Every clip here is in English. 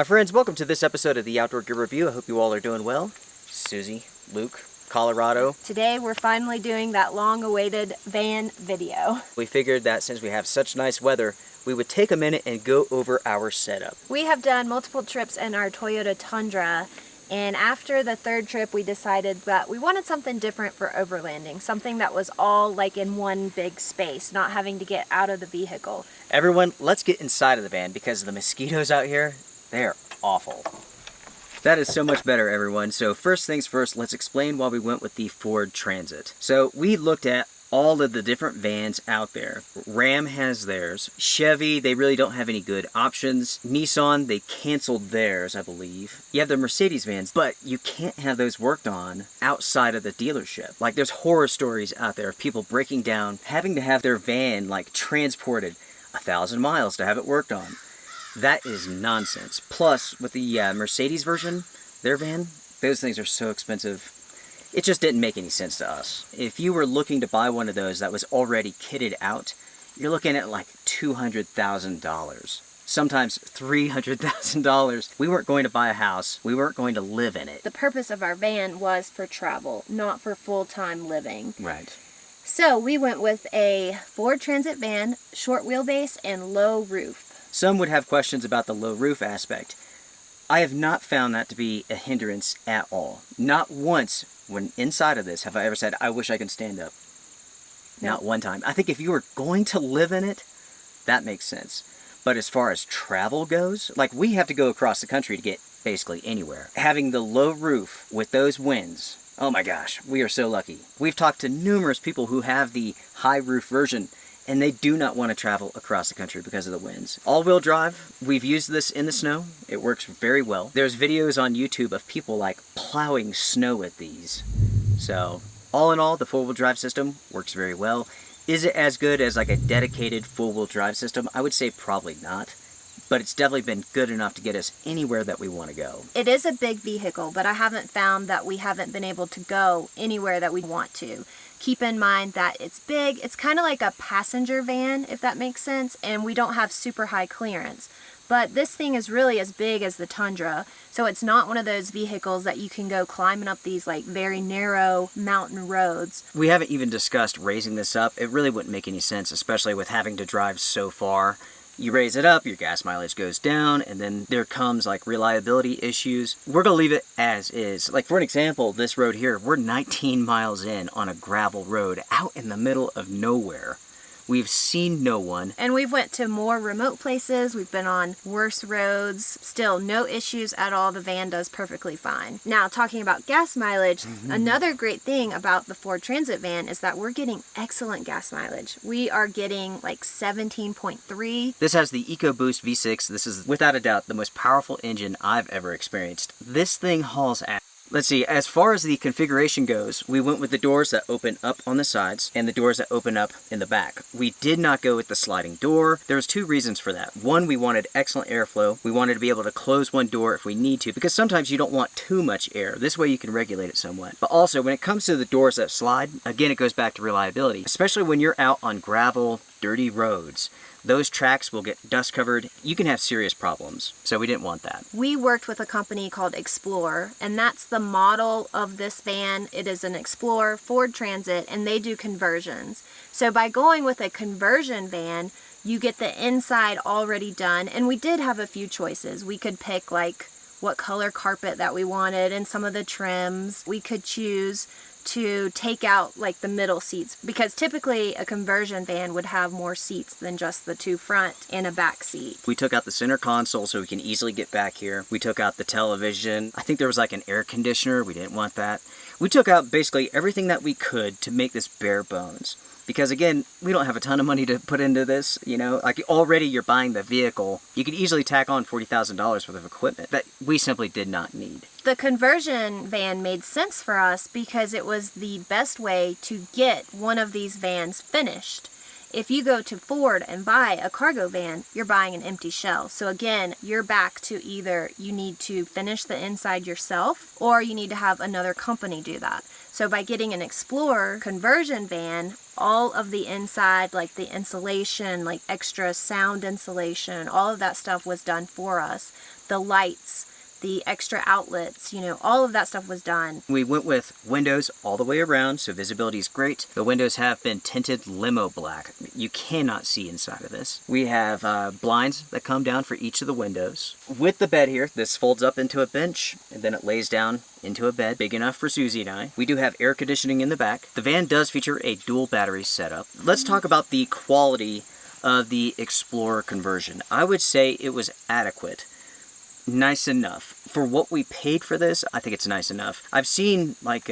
My friends, welcome to this episode of the Outdoor Gear Review. I hope you all are doing well. Susie, Luke, Colorado. Today we're finally doing that long-awaited van video. We figured that since we have such nice weather, we would take a minute and go over our setup. We have done multiple trips in our Toyota Tundra, and after the third trip we decided that we wanted something different for overlanding, something that was all like in one big space, not having to get out of the vehicle. Everyone, let's get inside of the van because the mosquitoes out here, they're awful. That is so much better, everyone. So first things first, let's explain why we went with the Ford Transit. So we looked at all of the different vans out there. Ram has theirs. Chevy, they really don't have any good options. Nissan, they canceled theirs, I believe. You have the Mercedes vans, but you can't have those worked on outside of the dealership. Like, there's horror stories out there of people breaking down, having to have their van, like, transported 1,000 miles to have it worked on. That is nonsense. Plus, with the Mercedes version, their van, those things are so expensive. It just didn't make any sense to us. If you were looking to buy one of those that was already kitted out, you're looking at like $200,000. Sometimes $300,000. We weren't going to buy a house. We weren't going to live in it. The purpose of our van was for travel, not for full-time living. Right. So we went with a Ford Transit van, short wheelbase, and low roof. Some would have questions about the low roof aspect. I have not found that to be a hindrance at all. Not once when inside of this have I ever said, I wish I could stand up. No. Not one time. I think if you were going to live in it, that makes sense. But as far as travel goes, like, we have to go across the country to get basically anywhere. Having the low roof with those winds, oh my gosh, we are so lucky. We've talked to numerous people who have the high roof version, and they do not want to travel across the country because of the winds. All-wheel drive, we've used this in the snow. It works very well. There's videos on YouTube of people like plowing snow with these. So, all in all, the four-wheel drive system works very well. Is it as good as like a dedicated four-wheel drive system? I would say probably not. But it's definitely been good enough to get us anywhere that we want to go. It is a big vehicle, but I haven't found that we haven't been able to go anywhere that we want to. Keep in mind that it's big. It's kind of like a passenger van, if that makes sense, and we don't have super high clearance. But this thing is really as big as the Tundra, so it's not one of those vehicles that you can go climbing up these like very narrow mountain roads. We haven't even discussed raising this up. It really wouldn't make any sense, especially with having to drive so far. You raise it up, your gas mileage goes down, and then there comes like reliability issues. We're gonna leave it as is. Like, for an example, this road here, we're 19 miles in on a gravel road out in the middle of nowhere. We've seen no one. And we've went to more remote places. We've been on worse roads. Still no issues at all. The van does perfectly fine. Now, talking about gas mileage, another great thing about the Ford Transit van is that we're getting excellent gas mileage. We are getting like 17.3. This has the EcoBoost V6. This is without a doubt the most powerful engine I've ever experienced. This thing hauls ass. Let's see, as far as the configuration goes, we went with the doors that open up on the sides and the doors that open up in the back. We did not go with the sliding door. There's two reasons for that. One, we wanted excellent airflow. We wanted to be able to close one door if we need to, because sometimes you don't want too much air. This way you can regulate it somewhat. But also, when it comes to the doors that slide, again, it goes back to reliability, especially when you're out on gravel, dirty roads. Those tracks will get dust covered. You can have serious problems, so we didn't want that. We worked with a company called Explorer, and that's the model of this van. It is an Explorer Ford Transit, and they do conversions. So by going with a conversion van, you get the inside already done, and we did have a few choices. We could pick like what color carpet that we wanted and some of the trims. We could choose to take out like the middle seats, because typically a conversion van would have more seats than just the two front and a back seat. We took out the center console so we can easily get back here. We took out the television. I think there was like an air conditioner. We didn't want that. We took out basically everything that we could to make this bare bones. Because again, we don't have a ton of money to put into this, you know, like already you're buying the vehicle. You could easily tack on $40,000 worth of equipment that we simply did not need. The conversion van made sense for us because it was the best way to get one of these vans finished. If you go to Ford and buy a cargo van, you're buying an empty shell. So again, you're back to either you need to finish the inside yourself or you need to have another company do that. So by getting an Explorer conversion van, all of the inside, like the insulation, like extra sound insulation, all of that stuff was done for us. the lights, the extra outlets, you know, all of that stuff was done. We went with windows all the way around, so visibility is great. The windows have been tinted limo black. You cannot see inside of this. We have blinds that come down for each of the windows. With the bed here, this folds up into a bench, and then it lays down into a bed big enough for Susie and I. We do have air conditioning in the back. The van does feature a dual battery setup. Let's talk about the quality of the Explorer conversion. I would say it was adequate. Nice enough. For what we paid for this, I think it's nice enough. I've seen like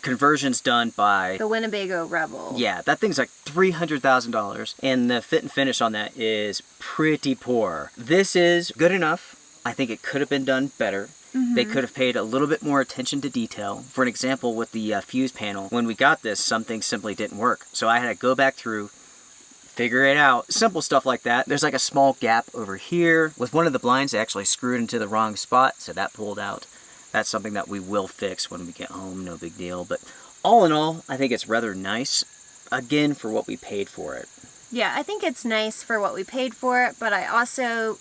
conversions done by The Winnebago Rebel. yeah, that thing's like $300,000, and the fit and finish on that is pretty poor. This is good enough. I think it could have been done better. They could have paid a little bit more attention to detail. For an example, with the fuse panel, when we got this, some things simply didn't work. So I had to go back through, figure it out. Simple stuff like that. There's like a small gap over here. With one of the blinds, they actually screwed into the wrong spot, so that pulled out. That's something that we will fix when we get home, no big deal. But all in all, I think it's rather nice, again, for what we paid for it. Yeah, I think it's nice for what we paid for it, but I also,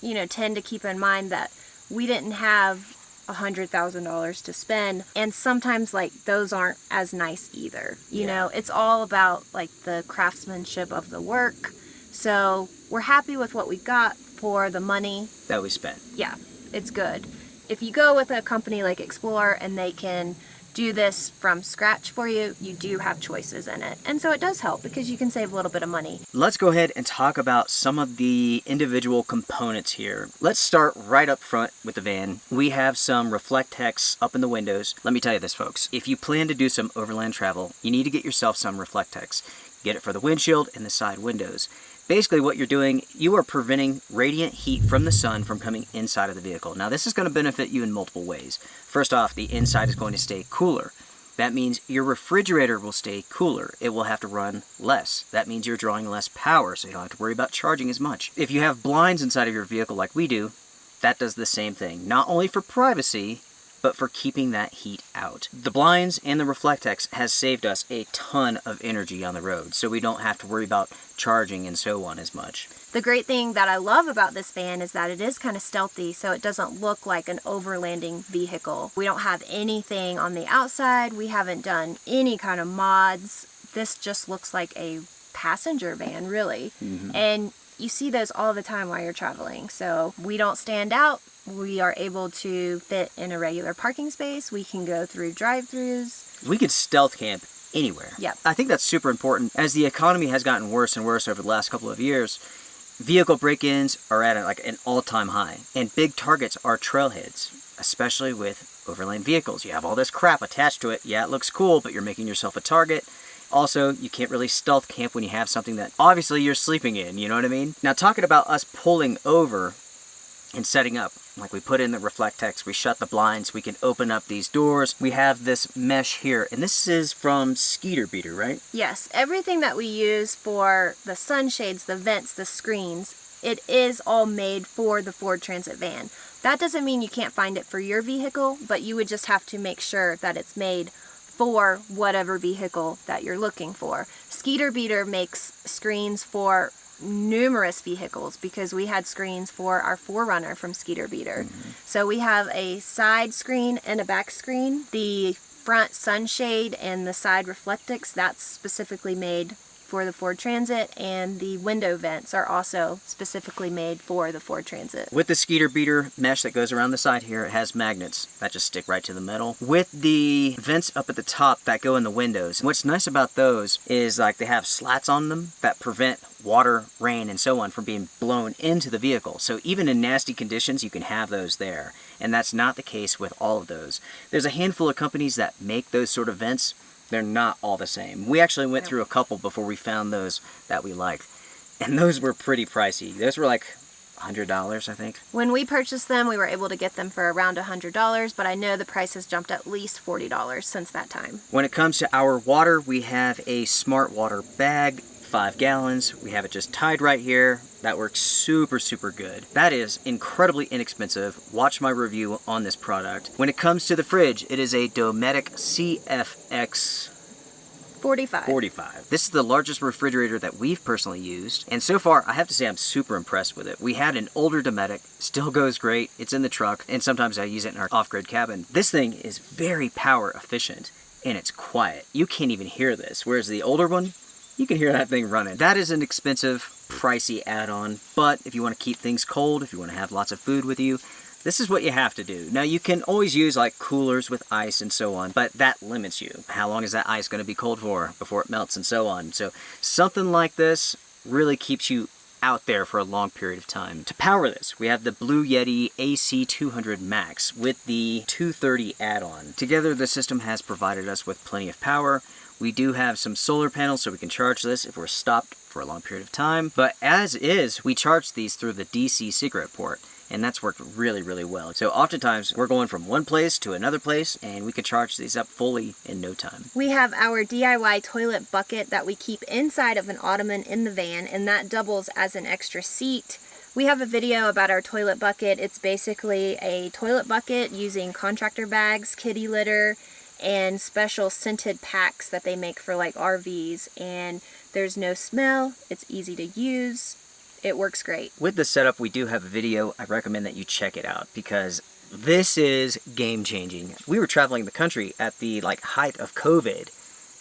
you know, tend to keep in mind that we didn't have $100,000 to spend, and sometimes like those aren't as nice either. You know, it's all about like the craftsmanship of the work. So we're happy with what we got for the money that we spent. Yeah, it's good. If you go with a company like Explorer and they can do this from scratch for you, you do have choices in it. And so it does help because you can save a little bit of money. Let's go ahead and talk about some of the individual components here. Let's start right up front with the van. We have some Reflectex up in the windows. Let me tell you this, folks. If you plan to do some overland travel, you need to get yourself some Reflectex. Get it for the windshield and the side windows. Basically what you're doing, you are preventing radiant heat from the sun from coming inside of the vehicle. Now this is going to benefit you in multiple ways. First off, the inside is going to stay cooler. That means your refrigerator will stay cooler. It will have to run less. That means you're drawing less power, so you don't have to worry about charging as much. If you have blinds inside of your vehicle like we do, that does the same thing. Not only for privacy, but for keeping that heat out. The blinds and the Reflectex has saved us a ton of energy on the road, so we don't have to worry about charging and so on as much. The great thing that I love about this van is that it is kind of stealthy, so it doesn't look like an overlanding vehicle. We don't have anything on the outside. We haven't done any kind of mods. This just looks like a passenger van, really. And you see those all the time while you're traveling, so we don't stand out. We are able to fit in a regular parking space. We can go through drive-thrus. We could stealth camp anywhere. Yep. I think that's super important. As the economy has gotten worse and worse over the last couple of years, vehicle break-ins are at like an all-time high. And big targets are trailheads, especially with overland vehicles. You have all this crap attached to it. Yeah, it looks cool, but you're making yourself a target. Also, you can't really stealth camp when you have something that obviously you're sleeping in, you know what I mean? Now, talking about us pulling over and setting up, like we put in the Reflectex, we shut the blinds, we can open up these doors. We have this mesh here, and this is from Skeeter Beater, right? Yes, everything that we use for the sunshades, the vents, the screens, it is all made for the Ford Transit van. That doesn't mean you can't find it for your vehicle, but you would just have to make sure that it's made for whatever vehicle that you're looking for. Skeeter Beater makes screens for numerous vehicles because we had screens for our 4Runner from Skeeter Beater. So we have a side screen and a back screen. The front sunshade and the side Reflectex, that's specifically made for the Ford Transit, and the window vents are also specifically made for the Ford Transit. With the Skeeter Beater mesh that goes around the side here, it has magnets that just stick right to the metal. With the vents up at the top that go in the windows, what's nice about those is like they have slats on them that prevent water, rain, and so on from being blown into the vehicle. So even in nasty conditions, you can have those there. And that's not the case with all of those. There's a handful of companies that make those sort of vents. They're not all the same. We actually went through a couple before we found those that we liked. And those were pretty pricey. Those were like $100, I think. When we purchased them, we were able to get them for around $100, but I know the price has jumped at least $40 since that time. When it comes to our water, we have a Smart Water bag, 5 gallons. We have it just tied right here. That works super, super good. That is incredibly inexpensive. Watch my review on this product. When it comes to the fridge, it is a Dometic CFX 45. 45. This is the largest refrigerator that we've personally used, and so far I have to say I'm super impressed with it. We had an older Dometic, still goes great, it's in the truck, and sometimes I use it in our off-grid cabin. This thing is very power efficient, and it's quiet. You can't even hear this, whereas the older one, you can hear that thing running. That is an expensive, pricey add-on, but if you want to keep things cold, if you want to have lots of food with you, this is what you have to do. Now you can always use like coolers with ice and so on, but that limits you. How long is that ice going to be cold for before it melts and so on? So something like this really keeps you out there for a long period of time. To power this, we have the Blue Yeti AC200 Max with the 230 add-on. Together the system has provided us with plenty of power. We do have some solar panels so we can charge this if we're stopped for a long period of time, but as is, we charge these through the DC cigarette port, and that's worked really, really well. So oftentimes we're going from one place to another place, and we can charge these up fully in no time. We have our DIY toilet bucket that we keep inside of an ottoman in the van, and that doubles as an extra seat. We have a video about our toilet bucket. It's basically a toilet bucket using contractor bags, kitty litter, and special scented packs that they make for like RVs, and there's no smell, it's easy to use, it works great. With the setup, we do have a video. I recommend that you check it out because this is game changing. We were traveling the country at the height of COVID,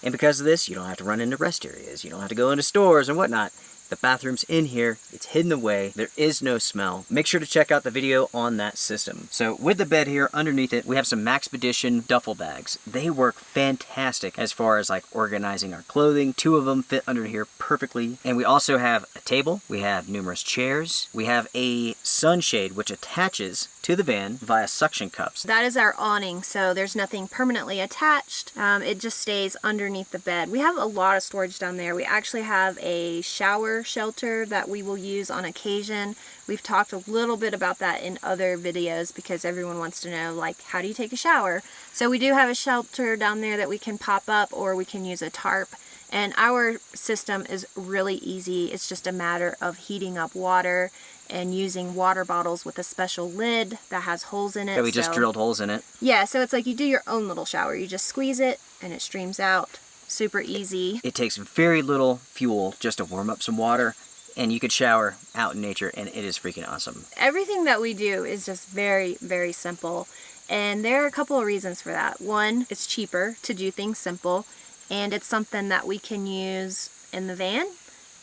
and because of this, you don't have to run into rest areas, you don't have to go into stores and whatnot. The bathroom's in here, it's hidden away, there is no smell. Make sure to check out the video on that system. So with the bed here, underneath it, we have some Maxpedition duffel bags. They work fantastic as far as organizing our clothing. 2 of them fit under here perfectly. And we also have a table, we have numerous chairs, we have a sunshade which attaches to the van via suction cups. That is our awning, so there's nothing permanently attached. It just stays underneath the bed. We have a lot of storage down there. We actually have a shower shelter that we will use on occasion. We've talked a little bit about that in other videos because everyone wants to know, how do you take a shower? So we do have a shelter down there that we can pop up, or we can use a tarp. And our system is really easy. It's just a matter of heating up water and using water bottles with a special lid that has holes in it. Yeah, we just drilled holes in it. Yeah, so it's like you do your own little shower. You just squeeze it and it streams out. Super easy. It takes very little fuel just to warm up some water, and you could shower out in nature, and it is freaking awesome. Everything that we do is just very, very simple. And there are a couple of reasons for that. One, it's cheaper to do things simple, and it's something that we can use in the van.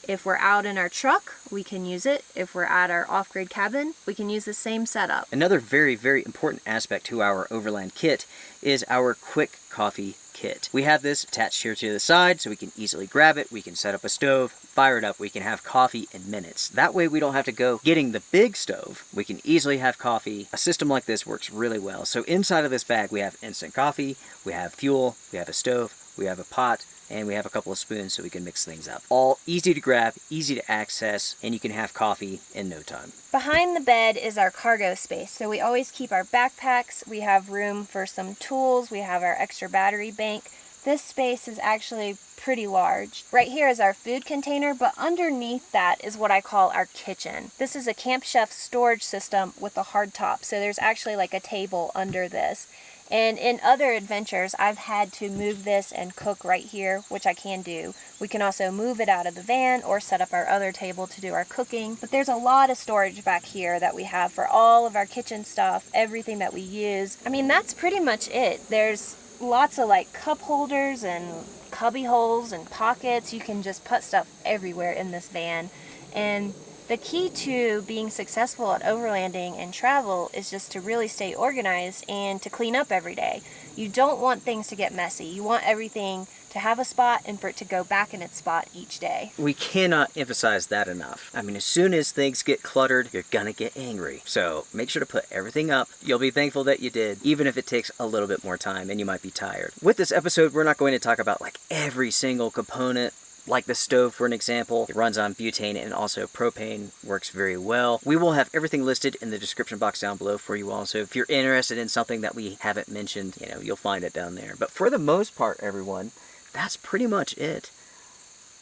If we're out in our truck, we can use it. If we're at our off-grid cabin, we can use the same setup. Another very, very important aspect to our Overland kit is our quick coffee kit. We have this attached here to the side so we can easily grab it. We can set up a stove, fire it up. We can have coffee in minutes. That way we don't have to go getting the big stove. We can easily have coffee. A system like this works really well. So inside of this bag we have instant coffee, we have fuel, we have a stove, we have a pot, and we have a couple of spoons so we can mix things up. All easy to grab, easy to access, and you can have coffee in no time. Behind the bed is our cargo space. So we always keep our backpacks. We have room for some tools. We have our extra battery bank. This space is actually pretty large. Right here is our food container, but underneath that is what I call our kitchen. This is a Camp Chef storage system with a hard top. So there's actually a table under this. And in other adventures, I've had to move this and cook right here, which I can do. We can also move it out of the van or set up our other table to do our cooking. But there's a lot of storage back here that we have for all of our kitchen stuff, everything that we use. I mean, that's pretty much it. There's lots of cup holders and cubby holes and pockets. You can just put stuff everywhere in this van. And the key to being successful at overlanding and travel is just to really stay organized and to clean up every day. You don't want things to get messy. You want everything to have a spot and for it to go back in its spot each day. We cannot emphasize that enough. I mean, as soon as things get cluttered, you're gonna get angry. So make sure to put everything up. You'll be thankful that you did, even if it takes a little bit more time and you might be tired. With this episode, we're not going to talk about every single component. Like the stove, for an example, it runs on butane and also propane, works very well. We will have everything listed in the description box down below for you all. So if you're interested in something that we haven't mentioned, you'll find it down there. But for the most part, everyone, that's pretty much it.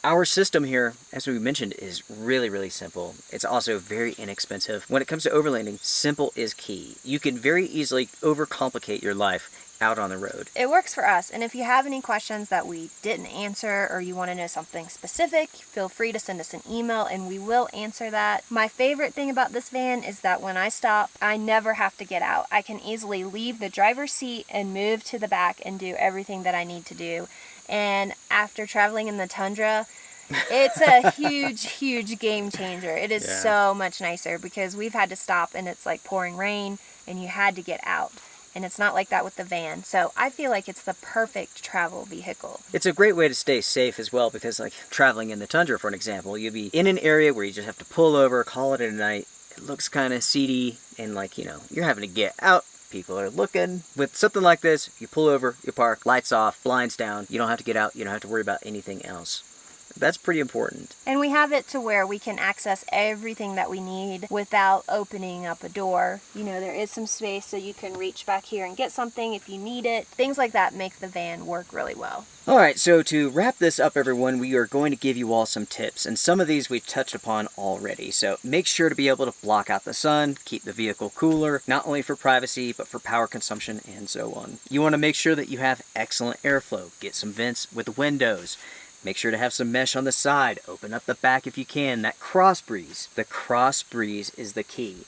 Our system here, as we mentioned, is really, really simple. It's also very inexpensive. When it comes to overlanding, simple is key. You can very easily overcomplicate your life out on the road. It works for us, and if you have any questions that we didn't answer or you want to know something specific, feel free to send us an email and we will answer that. My favorite thing about this van is that when I stop, I never have to get out. I can easily leave the driver's seat and move to the back and do everything that I need to do. And after traveling in the tundra, it's a huge game changer. It is so much nicer because we've had to stop and it's like pouring rain and you had to get out. And it's not like that with the van. So I feel like it's the perfect travel vehicle. It's a great way to stay safe as well because, like, traveling in the tundra, for an example, you'd be in an area where you just have to pull over, call it a night. It looks kind of seedy and, like, you know, you're having to get out. People are looking. With something like this, you pull over, you park, lights off, blinds down. You don't have to get out. You don't have to worry about anything else. That's pretty important. And we have it to where we can access everything that we need without opening up a door. You know, there is some space so you can reach back here and get something if you need it. Things like that make the van work really well. Alright, so to wrap this up, everyone, we are going to give you all some tips, and some of these we've touched upon already. So make sure to be able to block out the sun, keep the vehicle cooler, not only for privacy, but for power consumption and so on. You want to make sure that you have excellent airflow. Get some vents with windows. Make sure to have some mesh on the side. Open up the back if you can. That cross breeze. The cross breeze is the key.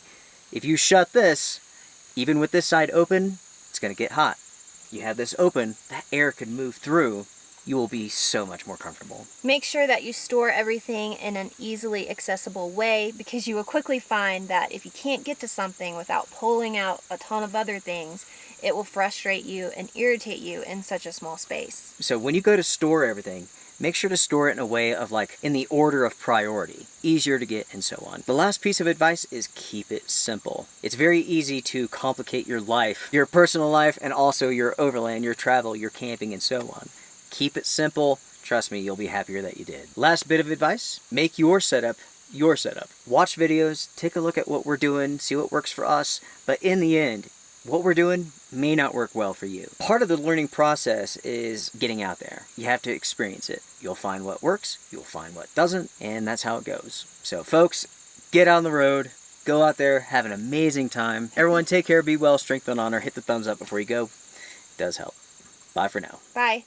If you shut this, even with this side open, it's going to get hot. You have this open, that air can move through. You will be so much more comfortable. Make sure that you store everything in an easily accessible way because you will quickly find that if you can't get to something without pulling out a ton of other things, it will frustrate you and irritate you in such a small space. So when you go to store everything, make sure to store it in a way of, like, in the order of priority. Easier to get and so on. The last piece of advice is keep it simple. It's very easy to complicate your life, your personal life, and also your overland, your travel, your camping, and so on. Keep it simple. Trust me, you'll be happier that you did. Last bit of advice, make your setup your setup. Watch videos, take a look at what we're doing, see what works for us, but in the end, what we're doing may not work well for you. Part of the learning process is getting out there. You have to experience it. You'll find what works, you'll find what doesn't, and that's how it goes. So folks, get on the road, go out there, have an amazing time. Everyone take care, be well, strength and honor, hit the thumbs up before you go. It does help. Bye for now. Bye.